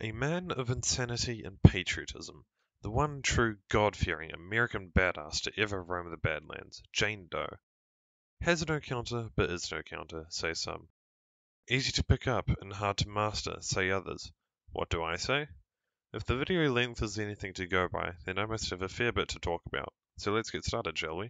A man of insanity and patriotism, the one true God-fearing American badass to ever roam the Badlands, Jane Doe. Has no counter, but is no counter, say some. Easy to pick up and hard to master, say others. What do I say? If the video length is anything to go by, then I must have a fair bit to talk about. So let's get started, shall we?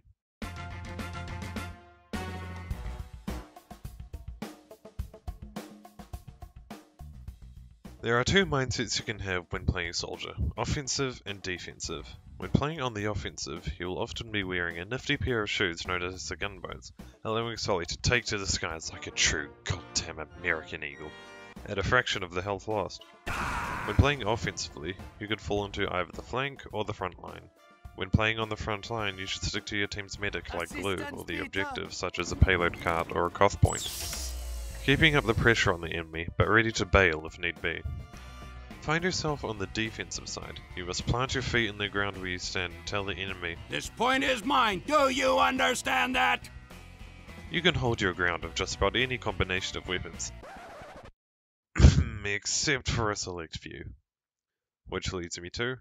There are two mindsets you can have when playing Soldier, offensive and defensive. When playing on the offensive, you will often be wearing a nifty pair of shoes known as the gunboats, allowing Solly to take to the skies like a true goddamn American eagle, at a fraction of the health lost. When playing offensively, you could fall into either the flank or the front line. When playing on the front line, you should stick to your team's medic like glue, or the objective such as a payload cart or a cough point, keeping up the pressure on the enemy, but ready to bail if need be. Find yourself on the defensive side. You must plant your feet in the ground where you stand and tell the enemy, "This point is mine, do you understand that?" You can hold your ground with just about any combination of weapons. Except for a select few. Which leads me to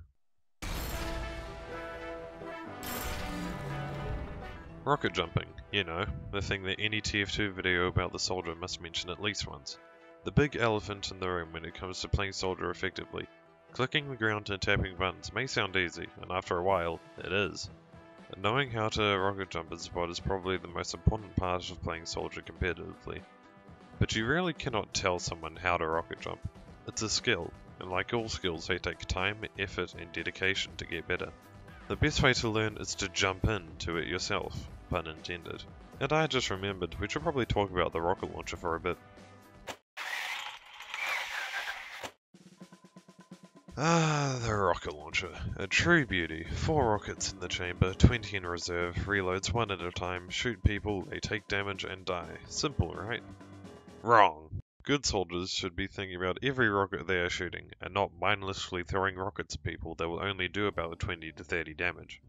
rocket jumping, you know, the thing that any TF2 video about the Soldier must mention at least once. The big elephant in the room when it comes to playing Soldier effectively. Clicking the ground and tapping buttons may sound easy, and after a while, it is. And knowing how to rocket jump is what is probably the most important part of playing Soldier competitively. But you really cannot tell someone how to rocket jump. It's a skill, and like all skills they take time, effort, and dedication to get better. The best way to learn is to jump into it yourself, pun intended. And I just remembered, we should probably talk about the rocket launcher for a bit. The rocket launcher. A true beauty. 4 rockets in the chamber, 20 in reserve, reloads 1 at a time, shoot people, they take damage and die. Simple, right? Wrong. Good soldiers should be thinking about every rocket they are shooting, and not mindlessly throwing rockets at people that will only do about 20 to 30 damage.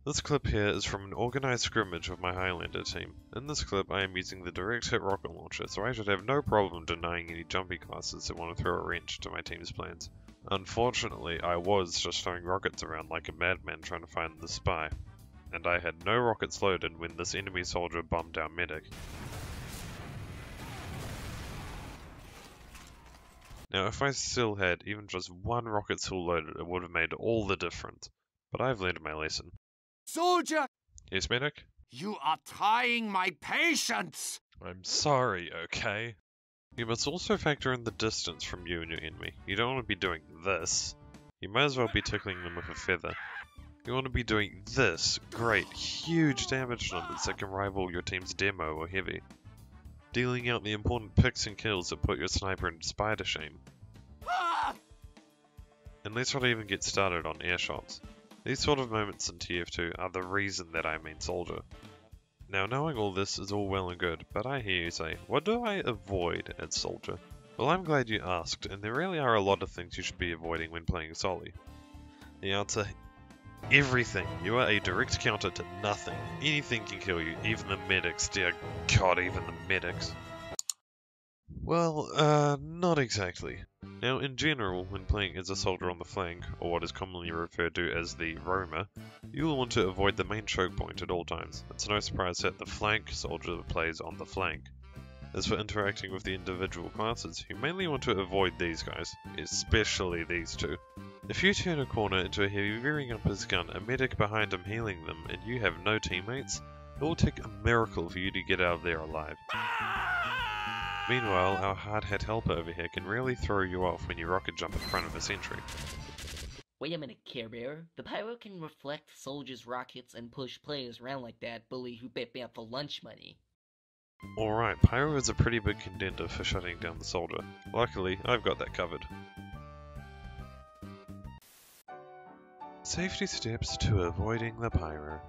This clip here is from an organized scrimmage with my Highlander team. In this clip I am using the direct hit rocket launcher, so I should have no problem denying any jumpy classes that want to throw a wrench to my team's plans. Unfortunately, I was just throwing rockets around like a madman trying to find the spy, and I had no rockets loaded when this enemy soldier bombed our medic. Now if I still had even just 1 rocket still loaded, it would have made all the difference, but I've learned my lesson. Soldier! Yes, medic? You are trying my patience! I'm sorry, okay? You must also factor in the distance from you and your enemy. You don't want to be doing this. You might as well be tickling them with a feather. You want to be doing this great, huge damage numbers that can rival your team's demo or heavy. Dealing out the important picks and kills that put your sniper and spy to shame. And let's not even get started on air shots. These sort of moments in TF2 are the reason that I mean Soldier. Now knowing all this is all well and good, but I hear you say, what do I avoid at Soldier? Well, I'm glad you asked, and there really are a lot of things you should be avoiding when playing Solly. The answer: everything. You are a direct counter to nothing. Anything can kill you, even the medics, dear god, even the medics. Well, not exactly. Now, in general, when playing as a soldier on the flank, or what is commonly referred to as the roamer, you will want to avoid the main choke point at all times. It's no surprise that the flank soldier plays on the flank. As for interacting with the individual classes, you mainly want to avoid these guys, especially these two. If you turn a corner into a heavy rearing up his gun, a medic behind him healing them, and you have no teammates, it will take a miracle for you to get out of there alive. Meanwhile, our hard-hat helper over here can really throw you off when you rocket jump in front of a sentry. Wait a minute, CareBear. The pyro can reflect soldiers' rockets and push players around like that bully who bet me out for lunch money. Alright, pyro is a pretty big contender for shutting down the soldier. Luckily, I've got that covered. Safety steps to avoiding the pyro.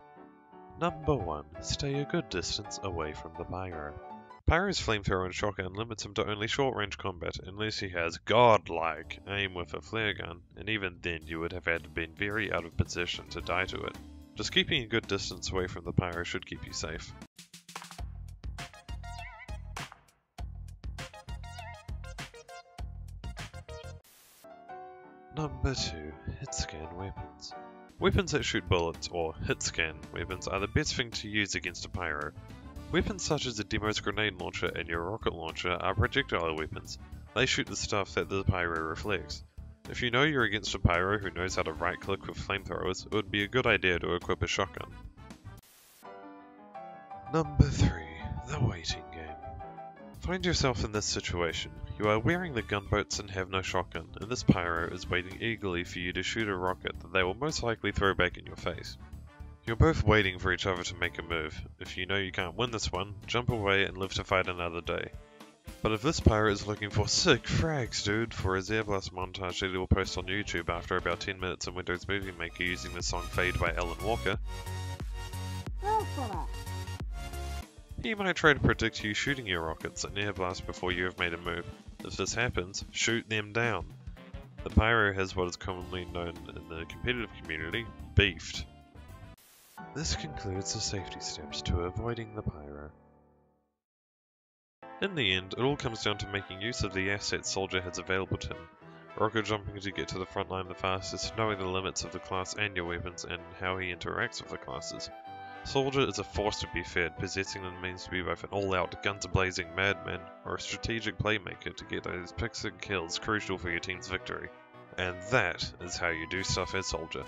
Number 1. Stay a good distance away from the pyro. Pyro's flamethrower and shotgun limits him to only short-range combat unless he has godlike aim with a flare gun, and even then you would have had to been very out of position to die to it. Just keeping a good distance away from the pyro should keep you safe. Number 2. Hit scan weapons. Weapons that shoot bullets, or hit scan weapons, are the best thing to use against a pyro. Weapons such as the demo's grenade launcher and your rocket launcher are projectile weapons. They shoot the stuff that the pyro reflects. If you know you're against a pyro who knows how to right click with flamethrowers, it would be a good idea to equip a shotgun. Number 3. The waiting game. Find yourself in this situation. You are wearing the gunboats and have no shotgun, and this pyro is waiting eagerly for you to shoot a rocket that they will most likely throw back in your face. You're both waiting for each other to make a move. If you know you can't win this one, jump away and live to fight another day. But if this pirate is looking for sick frags, dude, for his air blast montage that he will post on YouTube after about 10 minutes in Windows Movie Maker using the song Fade by Alan Walker, he might try to predict you shooting your rockets and air blast before you have made a move. If this happens, shoot them down. The pyro has what is commonly known in the competitive community, beefed. This concludes the safety steps to avoiding the pyro. In the end, it all comes down to making use of the assets Soldier has available to him. Rocket jumping to get to the front line the fastest, knowing the limits of the class and your weapons and how he interacts with the classes. Soldier is a force to be feared, possessing the means to be both an all-out, guns-blazing madman or a strategic playmaker to get those picks and kills crucial for your team's victory. And that is how you do stuff as Soldier.